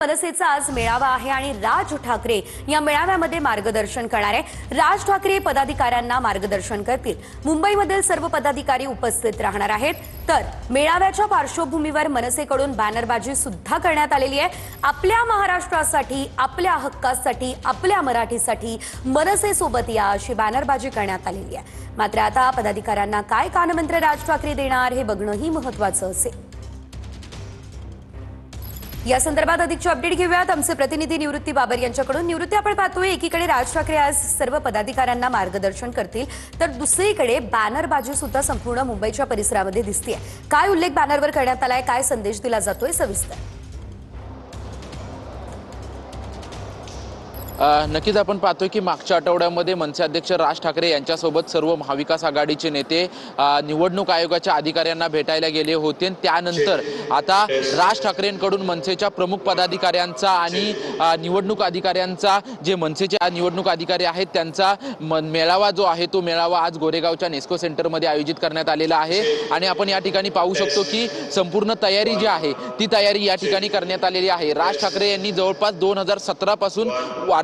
मनसेचा आज मेळावा आहे आणि राज ठाकरे या मेळाव्यामध्ये मार्गदर्शन करणार आहे। राज ठाकरे पदाधिकाऱ्यांना मार्गदर्शन करतील। मुंबईमधील सर्व पदाधिकारी उपस्थित राहणार आहेत। तर मेळाव्याच्या पार्श्वभूमीवर मनसेकडून बॅनरबाजी सुद्धा करण्यात आलेली आहे। आपल्या महाराष्ट्रासाठी, आपल्या हक्कासाठी, आपल्या मराठीसाठी मनसे सोबत या अशी बॅनरबाजी करण्यात आलेली आहे। मात्र आता पदाधिकाऱ्यांना काय कानमंत्र राज ठाकरे देणार हे बघणंही महत्त्वाचं असेल। या संदर्भात अधिकची अपडेट घेऊयात आमचे प्रतिनिधी निवृत्ती बाबर यांच्याकडून। निवृत्ती, आपण पाहतोय एकीकडे राज ठाकरे आज सर्व पदाधिकाऱ्यांना मार्गदर्शन करतील, तर दुसरीकडे बॅनरबाजी सुद्धा संपूर्ण मुंबईच्या परिसरामध्ये दिसतेय। काय उल्लेख बॅनरवर करण्यात आलाय, काय संदेश दिला जातोय, सविस्तर नक्कीच आपण पाहतोय की मागच्या आठवड्यामध्ये मनसे अध्यक्ष राज ठाकरे यांच्यासोबत सर्व महाविकास आघाडीचे नेते निवडणूक आयोगाच्या अधिकाऱ्यांना भेटायला गेले होते। त्यानंतर आता राज ठाकरेंकडून मनसेच्या प्रमुख पदाधिकाऱ्यांचा आणि निवडणूक अधिकाऱ्यांचा, जे मनसेचे निवडणूक अधिकारी आहेत त्यांचा मेळावा जो आहे तो मेळावा आज गोरेगावच्या नेस्को सेंटरमध्ये आयोजित करण्यात आलेला आहे। आणि आपण या ठिकाणी पाहू शकतो की संपूर्ण तयारी जी आहे ती तयारी या ठिकाणी करण्यात आलेली आहे। राज ठाकरे यांनी जवळपास 2017 पासून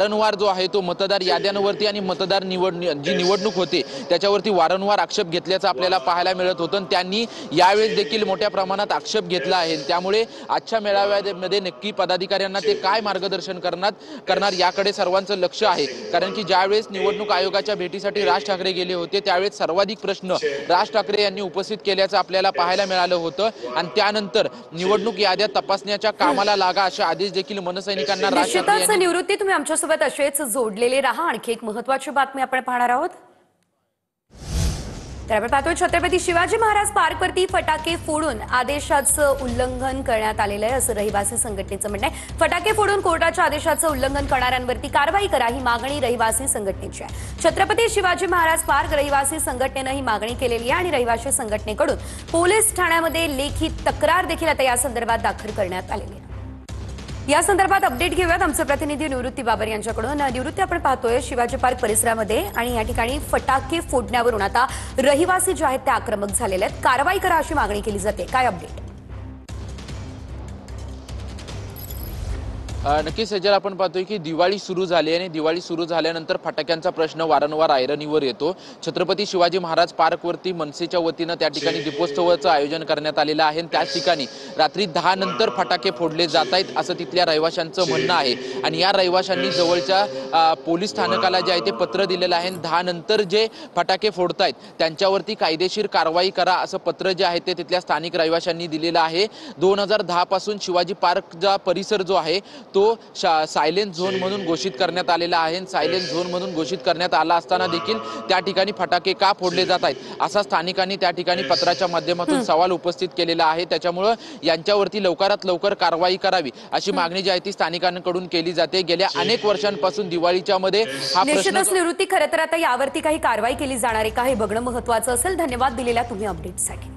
वारंवार जो आहे तो मतदार याद्यांवरती आणि मतदार जी निवडणूक होते त्याच्यावरती वारंवार आक्षेप घेतल्याचं आपल्याला पाहायला मिळत होतं। त्यांनी यावेळेस देखील मोठ्या प्रमाणात आक्षेप घेतला आहे। त्यामुळे आजच्या मेळाव्यामध्ये नक्की पदाधिकाऱ्यांना ते काय मार्गदर्शन करणार याकडे सर्वांचं लक्ष आहे। कारण की ज्यावेळेस निवडणूक आयोगाच्या भेटीसाठी राज ठाकरे गेले होते त्यावेळेस सर्वाधिक प्रश्न राज ठाकरे यांनी उपस्थित केल्याचं आपल्याला पाहायला मिळालं होतं। आणि त्यानंतर निवडणूक याद्या तपासण्याच्या कामाला लागा असे आदेश देखील मनसैनिकांना राज ठाकरे यांनी। निवृत्ती, तुम्ही आमच्यासोबत असेच जोडलेले राहा। आणखी एक महत्त्वाची बातमी आपण पाहणार आहोत। तर आपण पाहतोय छत्रपती शिवाजी महाराज पार्कवरती फटाके फोडून आदेशाचं उल्लंघन करण्यात आलेलं आहे, असं रहिवासी संघटनेचं म्हणणं आहे। फटाके फोडून कोर्टाच्या आदेशाचं उल्लंघन करणाऱ्यांवरती कारवाई करा, ही मागणी रहिवासी संघटनेची आहे। छत्रपती शिवाजी महाराज पार्क रहिवासी संघटनेनं ही मागणी केलेली आहे आणि रहिवासी संघटनेकडून पोलीस ठाण्यामध्ये लेखी तक्रार देखील आता या संदर्भात दाखल करण्यात आलेली आहे। या संदर्भात अपडेट घेऊयात आमचे प्रतिनिधी निवृत्ती बाबर यांच्याकडून। निवृत्ती, आपण पाहतोय शिवाजी पार्क परिसरामध्ये आणि या ठिकाणी फटाके फोडण्यावरून आता रहिवासी जे आहेत ते आक्रमक झालेले आहेत। कारवाई करा अशी मागणी केली जाते, काय अपडेट? नक्कीच सज्जल, आपण पाहतोय की दिवाळी सुरू झाली आणि दिवाळी सुरू झाल्यानंतर फटाक्यांचा प्रश्न वारंवार ऐरणीवर येतो। छत्रपती शिवाजी महाराज पार्कवरती मनसेच्या वतीनं त्या ठिकाणी दीपोत्सवाचं आयोजन करण्यात आलेलं आहे। त्याच ठिकाणी रात्री 10 नंतर फटाके फोडले जात आहेत असं तिथल्या रहिवाशांचं म्हणणं आहे। आणि या रहिवाशांनी जवळच्या पोलीस स्थानकाला जे आहे ते पत्र दिलेलं आहे। 10 नंतर जे फटाके फोडतायत त्यांच्यावरती कायदेशीर कारवाई करा असं पत्र जे आहे ते तिथल्या स्थानिक रहिवाशांनी दिलेलं आहे। 2010 पासून शिवाजी पार्कचा परिसर जो आहे तो सायलेंट झोन म्हणून घोषित करण्यात आलेला आहे। सायलेंट झोन म्हणून घोषित करण्यात आला असताना देखील त्या ठिकाणी फटाके का फोडले जात आहेत असा स्थानिकांनी त्या ठिकाणी पत्राच्या माध्यमातून सवाल उपस्थित केलेला आहे। त्याच्यामुळे यांच्यावरती लवकरात लवकर कारवाई करावी अशी मागणी जी आहे ती स्थानिकांकडून केली जाते। गेल्या अनेक वर्षांपासून दिवाळीच्या मध्ये हा प्रश्न। निवृत्ती, खरं तर आता यावरती काही कारवाई केली जाणार आहे का हे बघणं महत्त्वाचं असेल। धन्यवाद दिलेल्या तुम्ही अपडेटसाठी।